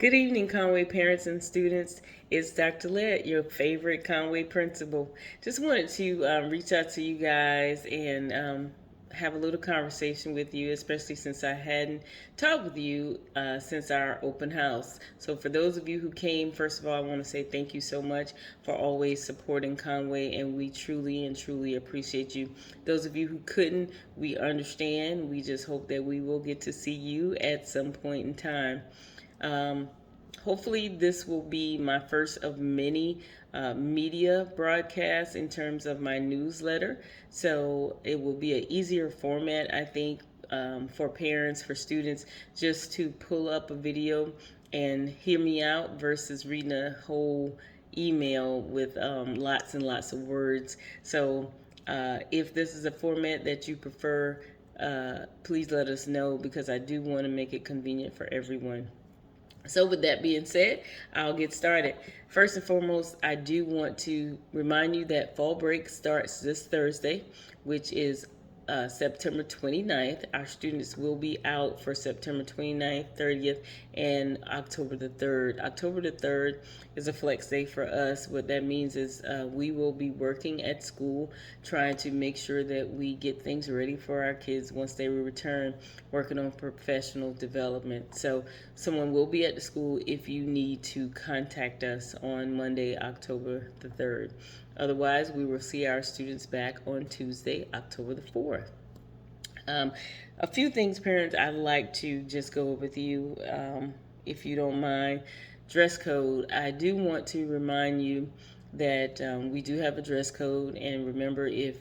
Good evening, Conway parents and students. It's Dr. Lett, your favorite Conway principal. Just wanted to reach out to you guys and have a little conversation with you, especially since I hadn't talked with you since our open house. So, for those of you who came, first of all, I want to say thank you so much for always supporting Conway, and we truly and truly appreciate you. Those of you who couldn't, we understand. We just hope that we will get to see you at some point in time. Um, Hopefully, this will be my first of many media broadcasts in terms of my newsletter. So it will be an easier format, I think, for parents, for students, just to pull up a video and hear me out versus reading a whole email with lots and lots of words. So if this is a format that you prefer, please let us know because I do want to make it convenient for everyone. So, with that being said, I'll get started. First and foremost, I do want to remind you that fall break starts this Thursday, which is September 29th. Our students will be out for September 29th, 30th, and October the 3rd. October the 3rd is a flex day for us. What that means is we will be working at school, trying to make sure that we get things ready for our kids once they return, working on professional development. So, someone will be at the school if you need to contact us on Monday, October the 3rd. Otherwise, we will see our students back on Tuesday, October the 4th. Um, a few things, parents, I'd like to just go with you, if you don't mind. Dress code. I do want to remind you that we do have a dress code, and remember, if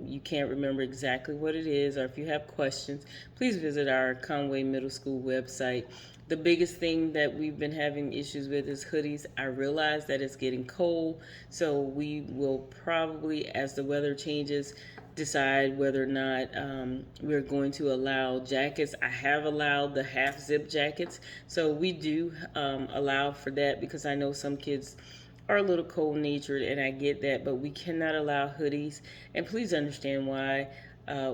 you can't remember exactly what it is or if you have questions, please visit our Conway Middle School website. The biggest thing that we've been having issues with is hoodies. I realize that it's getting cold, so we will probably, as the weather changes, decide whether or not we're going to allow jackets. I have allowed the half zip jackets, so we do allow for that because I know some kids are a little cold natured, and I get that, but we cannot allow hoodies. And please understand why.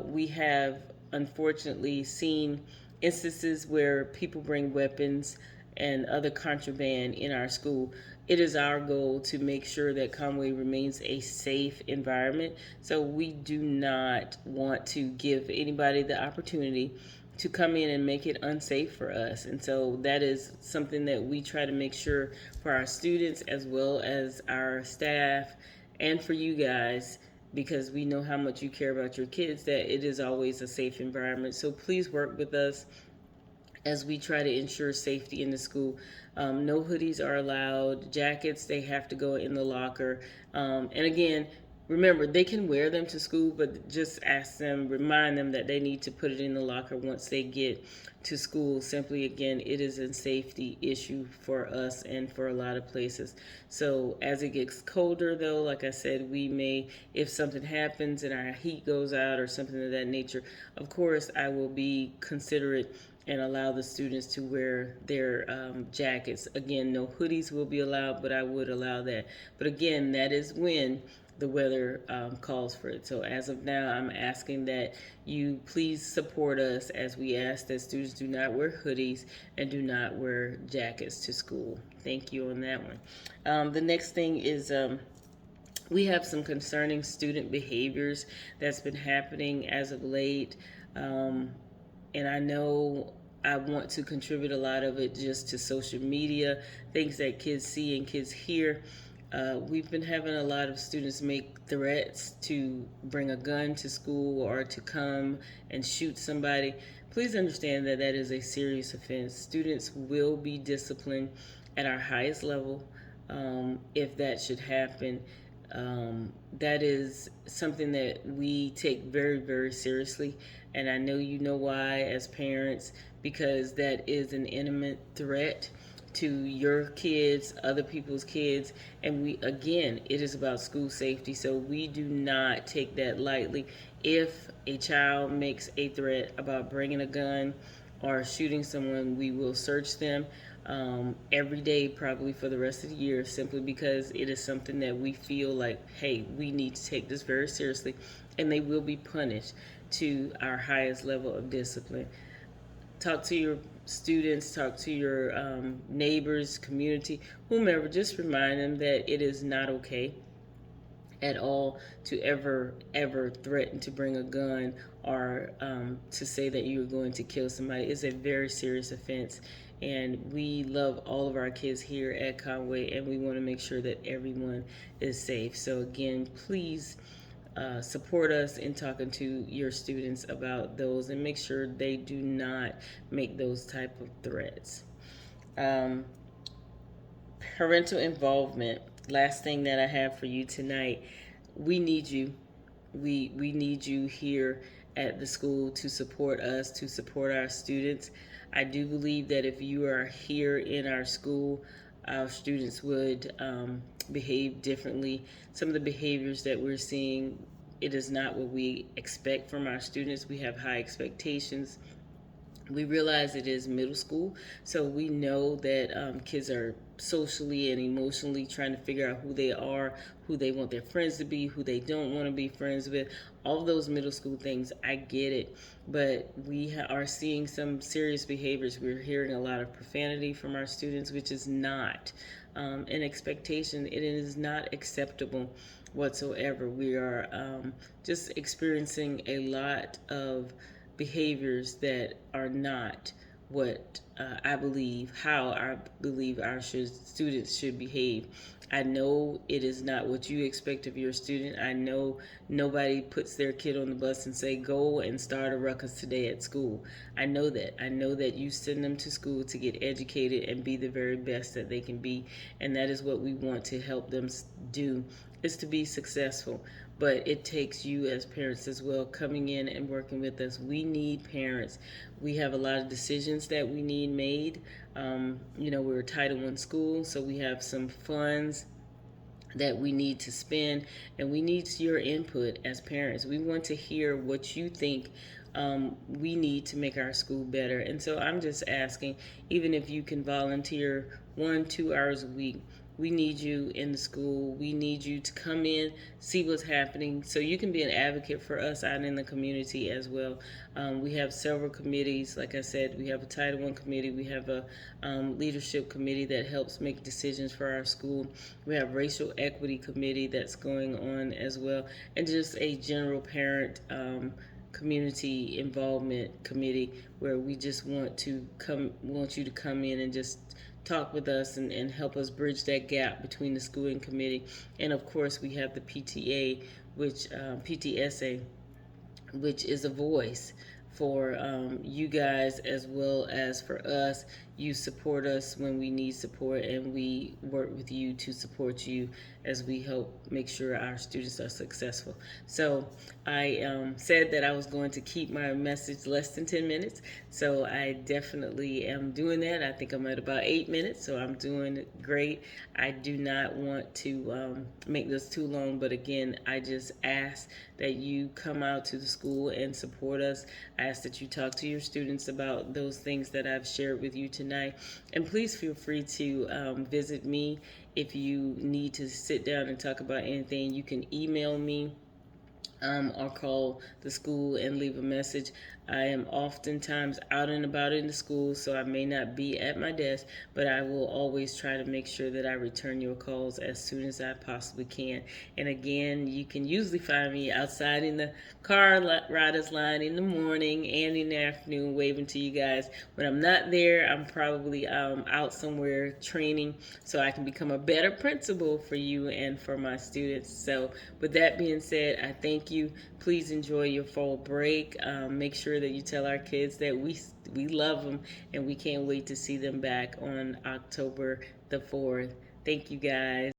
We have unfortunately seen instances where people bring weapons and other contraband in our school. It is our goal to make sure that Conway remains a safe environment. So we do not want to give anybody the opportunity to come in and make it unsafe for us. And so that is something that we try to make sure for our students as well as our staff and for you guys, because we know how much you care about your kids, that it is always a safe environment. So please work with us as we try to ensure safety in the school. No hoodies are allowed. Jackets, they have to go in the locker. And again, remember, they can wear them to school, but just ask them, remind them that they need to put it in the locker once they get to school. Simply, again, it is a safety issue for us and for a lot of places. So as it gets colder, though, like I said, we may, if something happens and our heat goes out or something of that nature, of course, I will be considerate and allow the students to wear their jackets. Again, no hoodies will be allowed, but I would allow that. But again, that is when the weather calls for it. So as of now, I'm asking that you please support us as we ask that students do not wear hoodies and do not wear jackets to school. Thank you on that one. The next thing is we have some concerning student behaviors that's been happening as of late. And I know I want to contribute a lot of it just to social media, things that kids see and kids hear. We've been having a lot of students make threats to bring a gun to school or to come and shoot somebody. Please understand that that is a serious offense. Students will be disciplined at our highest level if that should happen. That is something that we take very, very seriously. And I know you know why as parents, because that is an imminent threat to your kids, other people's kids. And we, again, it is about school safety. So we do not take that lightly. If a child makes a threat about bringing a gun or shooting someone, we will search them every day, probably for the rest of the year, simply because it is something that we feel like, hey, we need to take this very seriously, and they will be punished to our highest level of discipline. talk to your students, talk to your neighbors, community, whomever. Just remind them that it is not okay at all to ever threaten to bring a gun or to say that you're going to kill somebody. It's a very serious offense, and we love all of our kids here at Conway, and we want to make sure that everyone is safe. So again, please support us in talking to your students about those, and make sure they do not make those type of threats. um, Parental involvement. Last thing that I have for you tonight. We need you. We need you here at the school to support us, to support our students. I do believe that if you are here in our school, our students would behave differently. Some of the behaviors that we're seeing, it is not what we expect from our students. We have high expectations. We realize it is middle school, so we know that kids are socially and emotionally trying to figure out who they are, who they want their friends to be, who they don't want to be friends with. All those middle school things, I get it, but we are seeing some serious behaviors. We're hearing a lot of profanity from our students, which is not an expectation. It is not acceptable whatsoever. We are just experiencing a lot of behaviors that are not what how I believe our students should behave. I know it is not what you expect of your student. I know nobody puts their kid on the bus and say, go and start a ruckus today at school. I know that. I know that you send them to school to get educated and be the very best that they can be. And that is what we want to help them do, is to be successful. But it takes you as parents as well coming in and working with us. We need parents. We have a lot of decisions that we need made. We're a Title I school, so we have some funds that we need to spend, and we need your input as parents. We want to hear what you think we need to make our school better. And so I'm just asking, even if you can volunteer 1-2 hours a week, we need you in the school. We need you to come in, see what's happening, so you can be an advocate for us out in the community as well. We have several committees. Like I said, we have a Title I committee. We have a leadership committee that helps make decisions for our school. We have racial equity committee that's going on as well, and just a general parent community involvement committee where we just want you to come in and just talk with us and help us bridge that gap between the schooling committee. And of course, we have the PTA, which PTSA, which is a voice for you guys as well as for us. You support us when we need support, and we work with you to support you as we help make sure our students are successful. So I said that I was going to keep my message less than 10 minutes, so I definitely am doing that. I think I'm at about 8 minutes, so I'm doing great. I do not want to make this too long, but again, I just ask that you come out to the school and support us. I ask that you talk to your students about those things that I've shared with you tonight. And please feel free to visit me if you need to sit down and talk about anything. You can email me or call the school and leave a message. I am oftentimes out and about in the school, so I may not be at my desk, but I will always try to make sure that I return your calls as soon as I possibly can. And again, you can usually find me outside in the car riders line in the morning and in the afternoon waving to you guys. When I'm not there, I'm probably out somewhere training so I can become a better principal for you and for my students. So with that being said, I thank you. Please enjoy your fall break. Make sure that you tell our kids that we love them, and we can't wait to see them back on October the 4th. Thank you, guys.